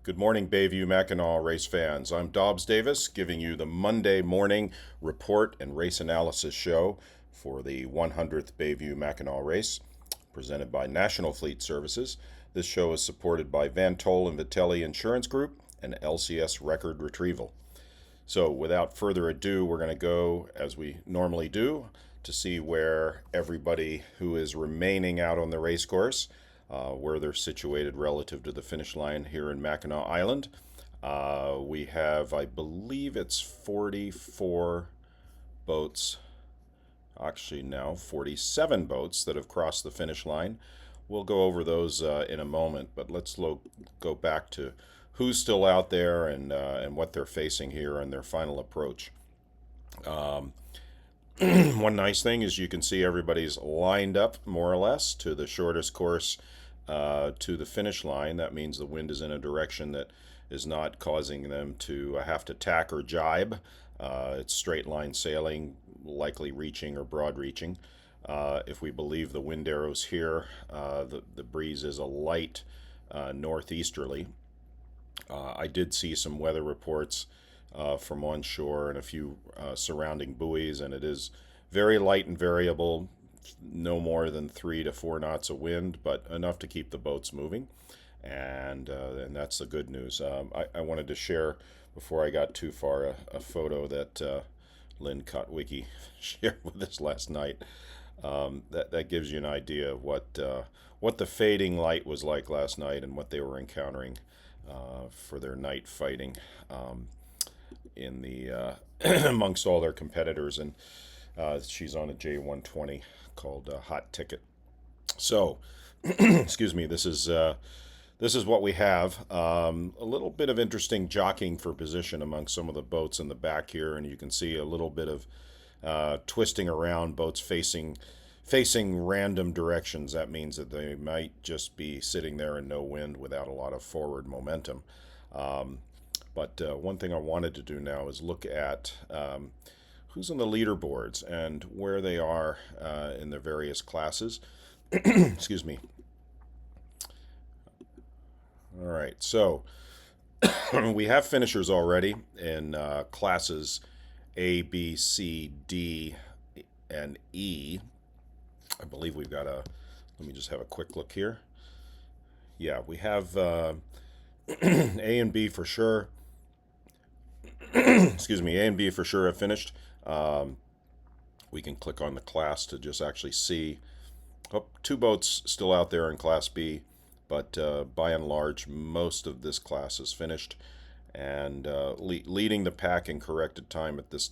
Good morning, Bayview Mackinac Race fans. I'm Dobbs Davis, giving you the Monday morning report and race analysis show for the 100th Bayview Mackinac Race, presented by National Fleet Services. This show is supported by VanTol and Vitelli Insurance Group and LCS Record Retrieval. So, without further ado, we're going to go, as we normally do, to see where everybody who is remaining out on the race course, where they're situated relative to the finish line here in Mackinac Island. We have, I believe it's 44 boats, actually now 47 boats that have crossed the finish line. We'll go over those in a moment, but let's go back to who's still out there and what they're facing here in their final approach. One nice thing is you can see everybody's lined up more or less to the shortest course to the finish line. That means the wind is in a direction that is not causing them to have to tack or jibe. It's straight line sailing, likely reaching or broad reaching. If we believe the wind arrows here, the breeze is a light northeasterly. I did see some weather reports from onshore and a few surrounding buoys, and it is very light and variable, no more than 3 to 4 knots of wind, but enough to keep the boats moving, and that's the good news. I wanted to share, before I got too far, a photo that Lynn Kotwicki shared with us last night. That gives you an idea of what the fading light was like last night and what they were encountering for their night fighting in the amongst all their competitors. And she's on a J120 called Hot Ticket. So, excuse me. This is what we have. A little bit of interesting jockeying for position among some of the boats in the back here, and you can see a little bit of twisting around, boats facing random directions. That means that they might just be sitting there in no wind without a lot of forward momentum. But one thing I wanted to do now is look at who's on the leaderboards and where they are in their various classes. Excuse me. All right, so we have finishers already in classes A, B, C, D, and E. I believe we've got let me just have a quick look here. Yeah, we have A and B for sure. Excuse me, A and B for sure have finished. We can click on the class to just actually see. Oh, 2 boats still out there in Class B, but by and large, most of this class is finished, and leading the pack in corrected time at this,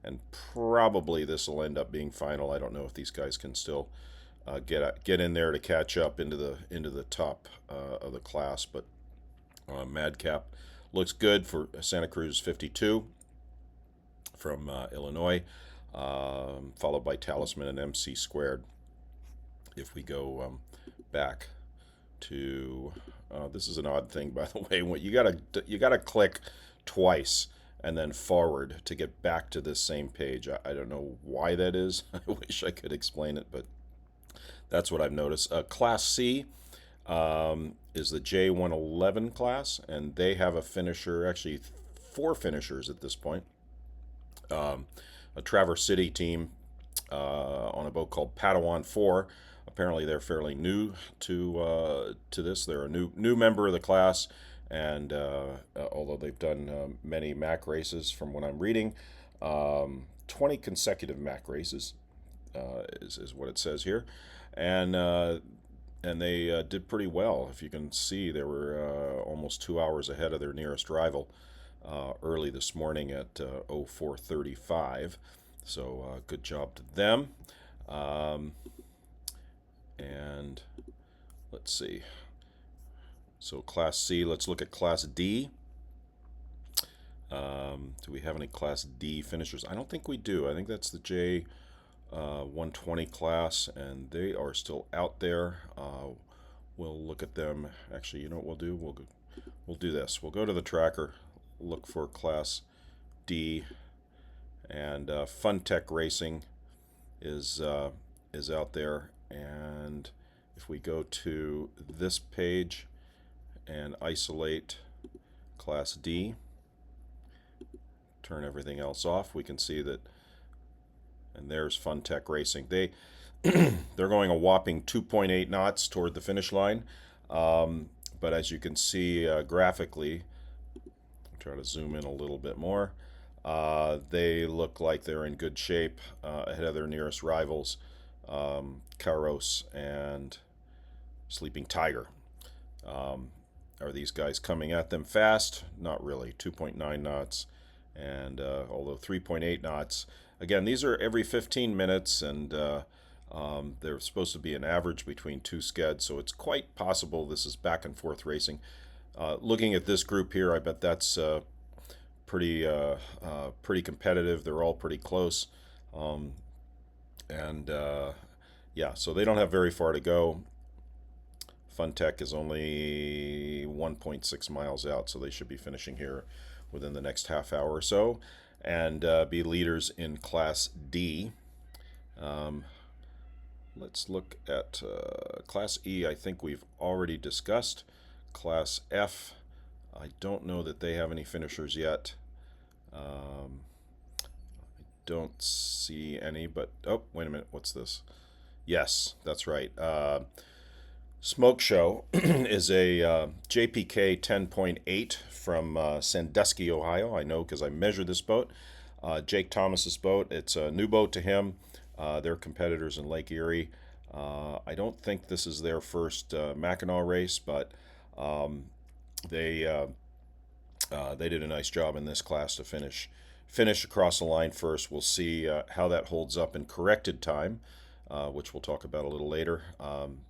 and probably this will end up being final. I don't know if these guys can still get in there to catch up into the top of the class, but Madcap looks good for Santa Cruz 52 from Illinois, followed by Talisman and MC Squared. If we go back to this is an odd thing, by the way. What you gotta click twice and then forward to get back to this same page. I don't know why that is. I wish I could explain it, but that's what I've noticed. Class C is the J111 class, and they have a finisher, actually 4 finishers at this point. A Traverse City team on a boat called Padawan 4. Apparently, they're fairly new to this. They're a new member of the class, and although they've done many Mac races, from what I'm reading, 20 consecutive Mac races is what it says here, and they did pretty well. If you can see, they were almost 2 hours ahead of their nearest rival early this morning at 04:35. So good job to them. And let's see. So Class C, let's look at Class D. Do we have any Class D finishers? I don't think we do. I think that's the J120 class, and they are still out there. We'll look at them. Actually, you know what we'll do? We'll do this. We'll go to the tracker, look for Class D, and Funtech Racing is out there. And if we go to this page and isolate Class D. Turn everything else off. We can see that, and there's FunTech Racing. They're going a whopping 2.8 knots toward the finish line. But as you can see graphically, I'll try to zoom in a little bit more. They look like they're in good shape ahead of their nearest rivals, Kairos and Sleeping Tiger. Are these guys coming at them fast? Not really. 2.9 knots, and although 3.8 knots. Again, these are every 15 minutes, and they're supposed to be an average between two skeds, so it's quite possible this is back and forth racing. Looking at this group here, I bet that's pretty competitive. They're all pretty close, and yeah, so they don't have very far to go. FunTech is only 1.6 miles out, so they should be finishing here within the next half hour or so, and be leaders in Class D. Let's look at Class E. I think we've already discussed. Class F, I don't know that they have any finishers yet. I don't see any, but oh, wait a minute, what's this? Yes, that's right. Smoke Show is a JPK 10.8 from Sandusky, Ohio. I know because I measured this boat. Jake Thomas's boat. It's a new boat to him. They're competitors in Lake Erie. I don't think this is their first Mackinac race, but they did a nice job in this class to finish across the line first. We'll see how that holds up in corrected time, which we'll talk about a little later.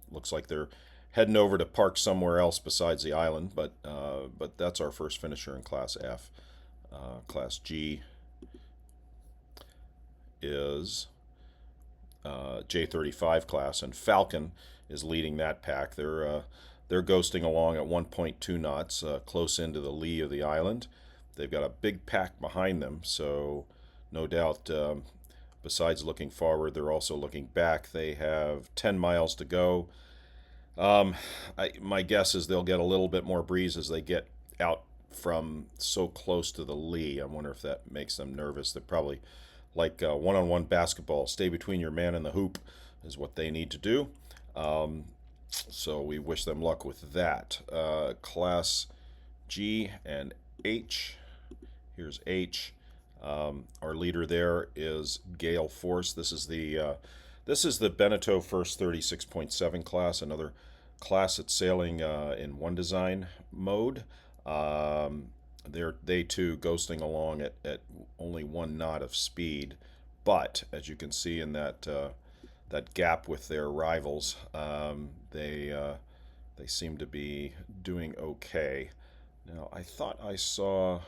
Looks like they're heading over to park somewhere else besides the island, but that's our first finisher in Class F. Class G is J35 class, and Falcon is leading that pack. They're ghosting along at 1.2 knots, close into the lee of the island. They've got a big pack behind them, so no doubt, besides looking forward, they're also looking back. They have 10 miles to go. My guess is they'll get a little bit more breeze as they get out from so close to the lee. I wonder if that makes them nervous. They're probably like one-on-one basketball. Stay between your man and the hoop is what they need to do. So we wish them luck with that. Class G and H. Here's H. Our leader there is Gale Force. This is the Beneteau First 36.7 class, another class that's sailing in one design mode. They too ghosting along at only 1 knot of speed, but as you can see in that gap with their rivals, they seem to be doing okay. Now I thought I saw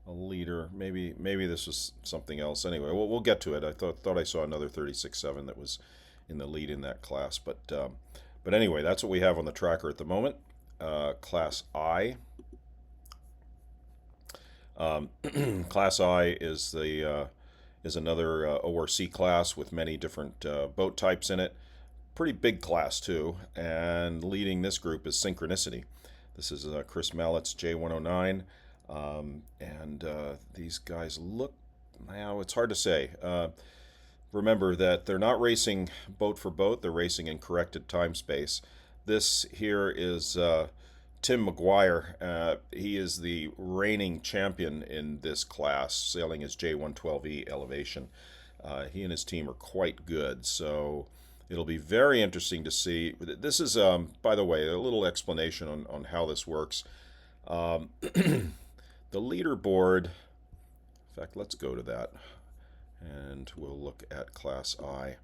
a leader. Maybe this was something else. Anyway, we'll get to it. I thought I saw another 36.7 that was in the lead in that class, but anyway, that's what we have on the tracker at the moment. Class I. Class I is another ORC class with many different boat types in it. Pretty big class too, and leading this group is Synchronicity. This is Chris Mallett's J109, and these guys look, now it's hard to say. Remember that they're not racing boat for boat, they're racing in corrected time space. This here is Tim McGuire. He is the reigning champion in this class, sailing his J112E elevation. He and his team are quite good, so it'll be very interesting to see. This is, by the way, a little explanation on how this works. The leaderboard, in fact, let's go to that, and we'll look at Class I.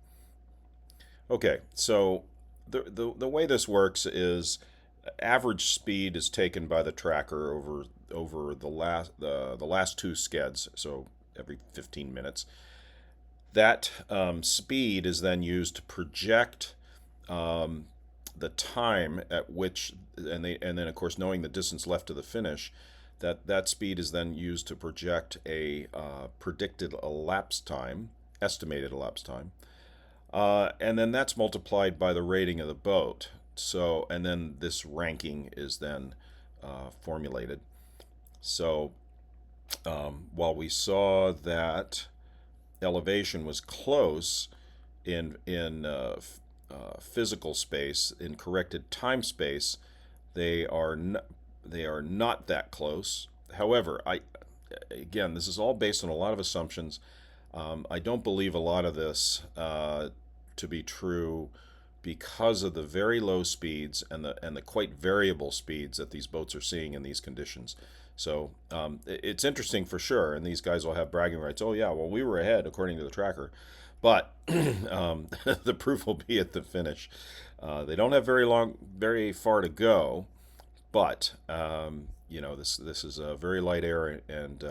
Okay, so the way this works is average speed is taken by the tracker over the last 2 skeds, so every 15 minutes. That speed is then used to project the time at which, and then of course knowing the distance left to the finish, that speed is then used to project a predicted elapsed time, estimated elapsed time, and then that's multiplied by the rating of the boat. So, and then this ranking is then formulated. So while we saw that elevation was close in physical space, in corrected time space, they are they are not that close. However, again, this is all based on a lot of assumptions. I don't believe a lot of this to be true because of the very low speeds and the quite variable speeds that these boats are seeing in these conditions. So it's interesting for sure, and these guys will have bragging rights. Oh yeah, well we were ahead according to the tracker, but the proof will be at the finish. They don't have very far to go, but this is a very light air, and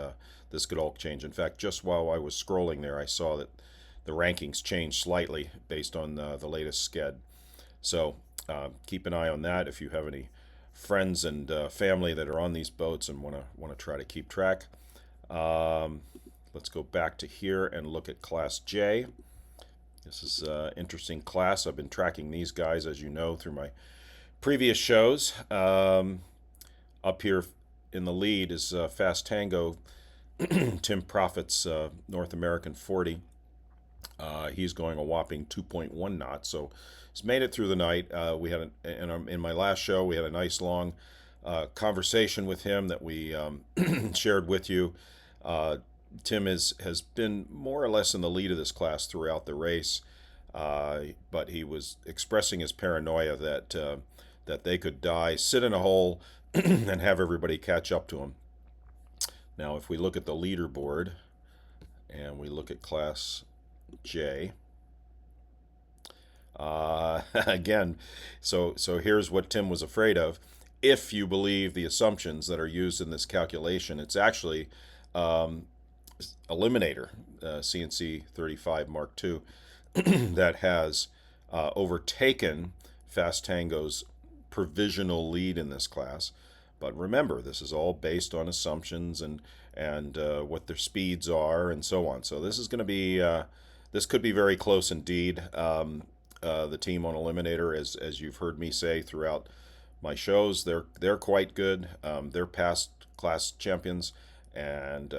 this could all change. In fact, just while I was scrolling there, I saw that the rankings changed slightly based on the latest sked. So keep an eye on that if you have any friends and family that are on these boats and want to try to keep track. Let's go back to here and look at Class J. This is an interesting class. I've been tracking these guys, as you know, through my previous shows. Up here in the lead is Fast Tango, Tim Proffitt's North American 40. He's going a whopping 2.1 knots, so he's made it through the night. We had in my last show, we had a nice long conversation with him that we shared with you. Tim has been more or less in the lead of this class throughout the race, but he was expressing his paranoia that they could die, sit in a hole, and have everybody catch up to him. Now, if we look at the leaderboard and we look at Class J, again, so here's what Tim was afraid of. If you believe the assumptions that are used in this calculation, it's actually Eliminator, CNC 35 Mark II, that has overtaken Fast Tango's provisional lead in this class. But remember, this is all based on assumptions and what their speeds are and so on. So this is going to be this could be very close indeed. The team on Eliminator, as you've heard me say throughout my shows, they're quite good. They're past class champions, and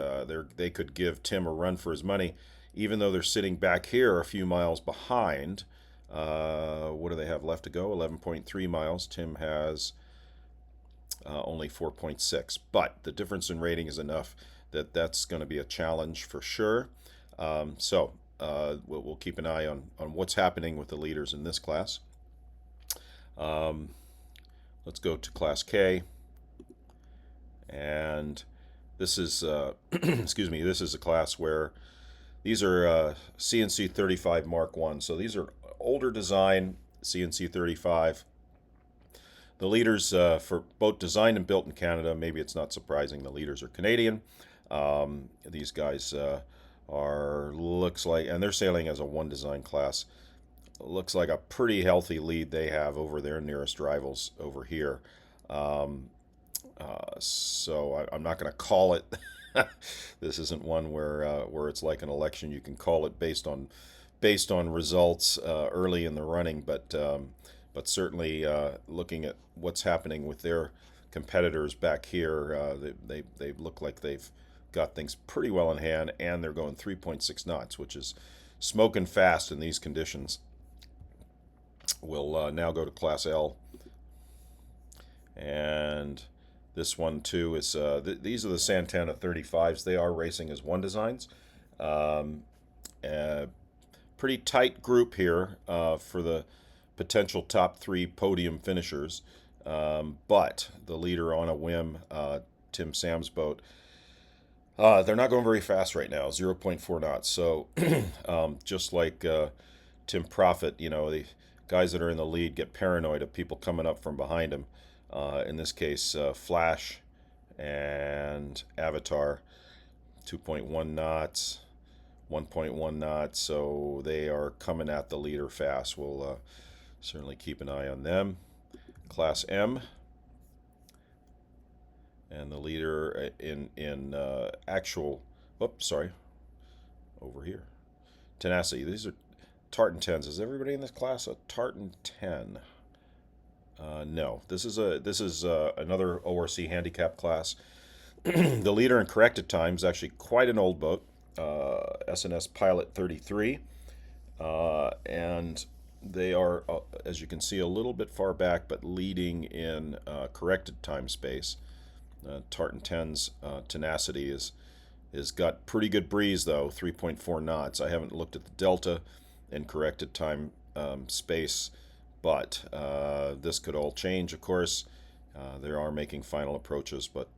they could give Tim a run for his money, even though they're sitting back here a few miles behind. What do they have left to go? 11.3 miles. Tim has only 4.6, but the difference in rating is enough that's going to be a challenge for sure. So we'll keep an eye on what's happening with the leaders in this class. Let's go to Class K, and this is excuse me, this is a class where these are CNC 35 Mark I. So these are older design CNC 35. The leaders for boat designed and built in Canada, maybe it's not surprising the leaders are Canadian. These guys looks like, and they're sailing as a one design class. Looks like a pretty healthy lead they have over their nearest rivals over here. So I'm not going to call it. This isn't one where it's like an election. You can call it based on results early in the running, but certainly looking at what's happening with their competitors back here, they look like they've got things pretty well in hand, and they're going 3.6 knots, which is smoking fast in these conditions. We'll now go to Class L, and this one too is these are the Santana 35s. They are racing as one designs. Pretty tight group here for the potential top three podium finishers, but the leader on a whim, Tim Sam's boat, they're not going very fast right now, 0.4 knots. So just like Tim Proffitt, the guys that are in the lead get paranoid of people coming up from behind them. In this case, Flash and Avatar, 2.1 knots, 1.1 knots, so they are coming at the leader fast. We'll certainly keep an eye on them. Class M, and the leader in actual, oops, sorry, over here, tenacity. These are Tartan 10s. Is everybody in this class a Tartan 10? No, this is another ORC handicap class. The leader in corrected time is actually quite an old boat, SNS Pilot 33, and they are, as you can see, a little bit far back, but leading in corrected time space. Tartan 10's tenacity is got pretty good breeze though, 3.4 knots. I haven't looked at the delta in corrected time space, but this could all change, of course. They are making final approaches, but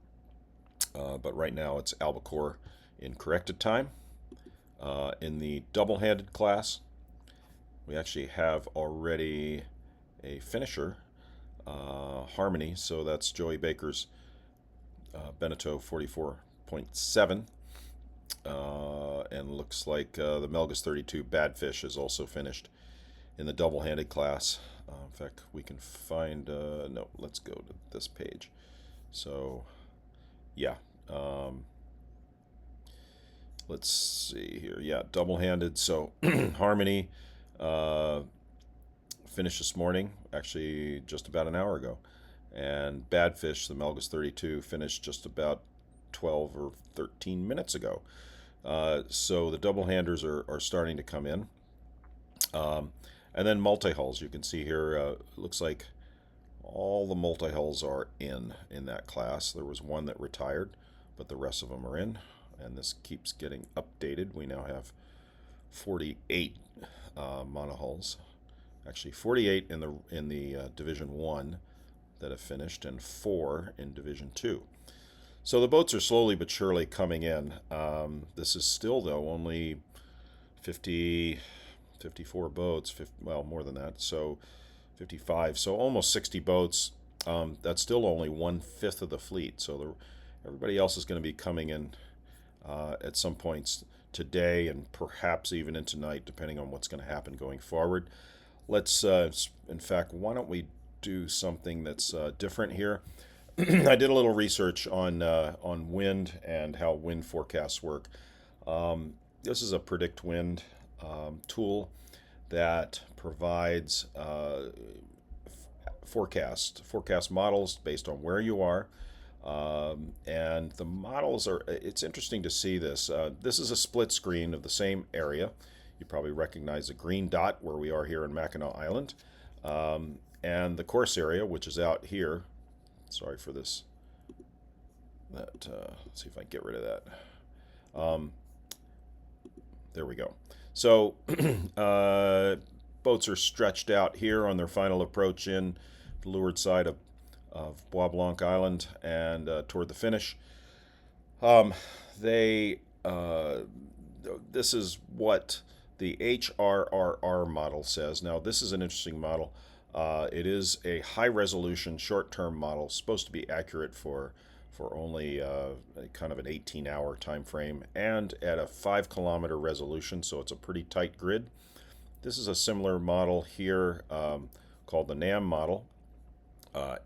right now it's albacore in corrected time. In the double-handed class, we actually have already a finisher, Harmony, so that's Joey Baker's Beneteau 44.7, and looks like the Melgus 32 Badfish is also finished in the double-handed class. In fact, we can find, no, let's go to this page. So, yeah, let's see here. Yeah, double-handed. So, Harmony finished this morning, actually just about an hour ago. And Badfish, the Melgus 32, finished just about 12 or 13 minutes ago. So the double-handers are starting to come in. And then multi-hulls, you can see here, looks like all the multi-hulls are in that class. There was one that retired, but the rest of them are in. And this keeps getting updated. We now have 48 monohulls. Actually, 48 in the Division 1 that have finished, and 4 in Division 2. So the boats are slowly but surely coming in. This is still, though, only 54 boats, well, more than that, so 55, so almost 60 boats. That's still only 1/5 of the fleet, so everybody else is going to be coming in at some points today and perhaps even into tonight, depending on what's going to happen going forward. Let's, in fact, why don't we do something that's different here? I did a little research on wind and how wind forecasts work. This is a predict wind tool that provides forecast models based on where you are. And the models are, it's interesting to see this. This is a split screen of the same area. You probably recognize the green dot where we are here in Mackinac Island. And the course area, which is out here. Sorry for this. Let's see if I can get rid of that. There we go. So boats are stretched out here on their final approach in the leeward side of Bois Blanc Island and toward the finish. This is what the HRRR model says. Now, this is an interesting model. It is a high-resolution, short-term model, supposed to be accurate for only kind of an 18-hour time frame, and at a 5-kilometer resolution, so it's a pretty tight grid. This is a similar model here called the NAM model.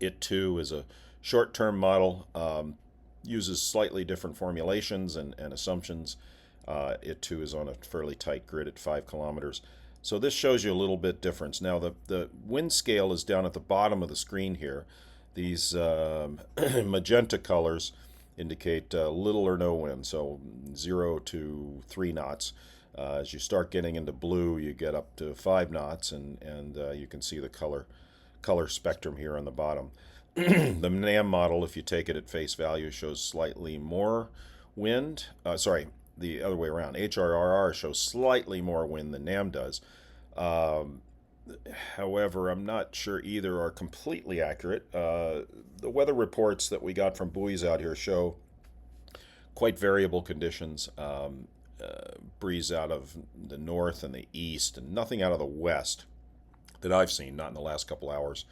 It too is a short-term model, uses slightly different formulations and assumptions. It too is on a fairly tight grid at 5 kilometers. So this shows you a little bit difference. Now the wind scale is down at the bottom of the screen here. These magenta colors indicate little or no wind, so 0 to 3 knots. As you start getting into blue, you get up to 5 knots, and you can see the color spectrum here on the bottom. The NAM model, if you take it at face value, shows slightly more wind. Sorry, the other way around. HRRR shows slightly more wind than NAM does. However, I'm not sure either are completely accurate. The weather reports that we got from buoys out here show quite variable conditions. Breeze out of the north and the east, and nothing out of the west that I've seen, not in the last couple hours,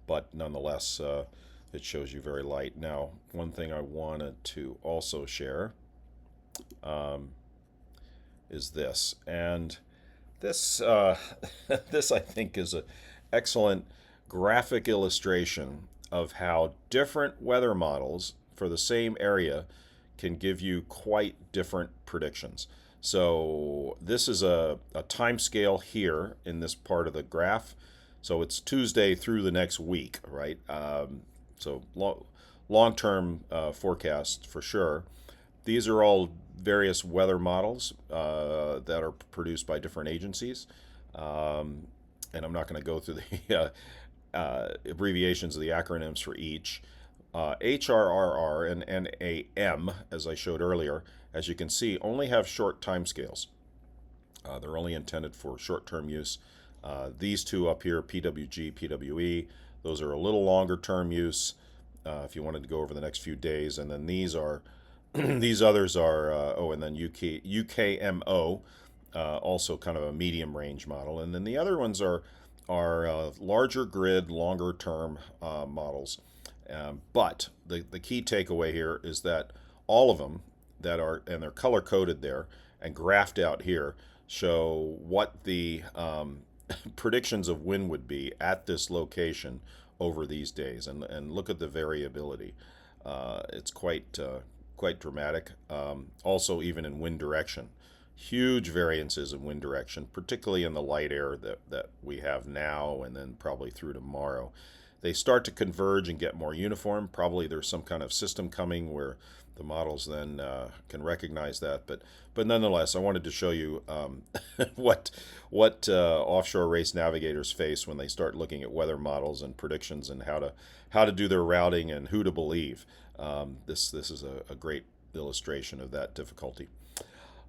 but nonetheless, it shows you very light. Now, one thing I wanted to also share is this, and this this I think is an excellent graphic illustration of how different weather models for the same area can give you quite different predictions. So this is a time scale here in this part of the graph. So it's Tuesday through the next week, right? So long-term forecast for sure. These are all various weather models that are produced by different agencies. And I'm not going to go through the abbreviations of the acronyms for each. HRRR and NAM, as I showed earlier, as you can see, only have short timescales. They're only intended for short-term use. These two up here, PWG, PWE, those are a little longer term use if you wanted to go over the next few days. And then these are, these others are, and then UKMO, also kind of a medium range model. And then the other ones are larger grid, longer term models. But the key takeaway here is that all of them that are, and they're color coded there and graphed out here, show what the predictions of wind would be at this location over these days. And look at the variability. It's quite dramatic. Also, even in wind direction. Huge variances in wind direction, particularly in the light air that we have now and then probably through tomorrow. They start to converge and get more uniform. Probably there's some kind of system coming where the models then can recognize that. But nonetheless, I wanted to show you what offshore race navigators face when they start looking at weather models and predictions and how to do their routing and who to believe. This is a great illustration of that difficulty.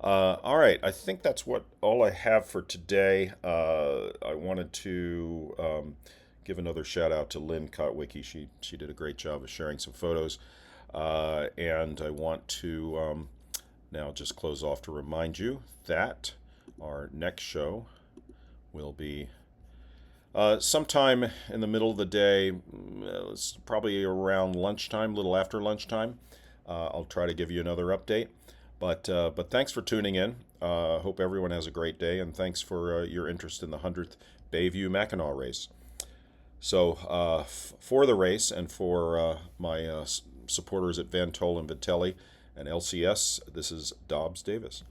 All right, I think that's all I have for today. I wanted to give another shout out to Lynn Kotwicki. She did a great job of sharing some photos. And I want to now just close off to remind you that our next show will be sometime in the middle of the day. It's probably around lunchtime, a little after lunchtime. I'll try to give you another update. But thanks for tuning in. Hope everyone has a great day, and thanks for your interest in the 100th Bayview Mackinac Race. So for the race and for my supporters at VanTol and Vitelli and LCS, this is Dobbs Davis.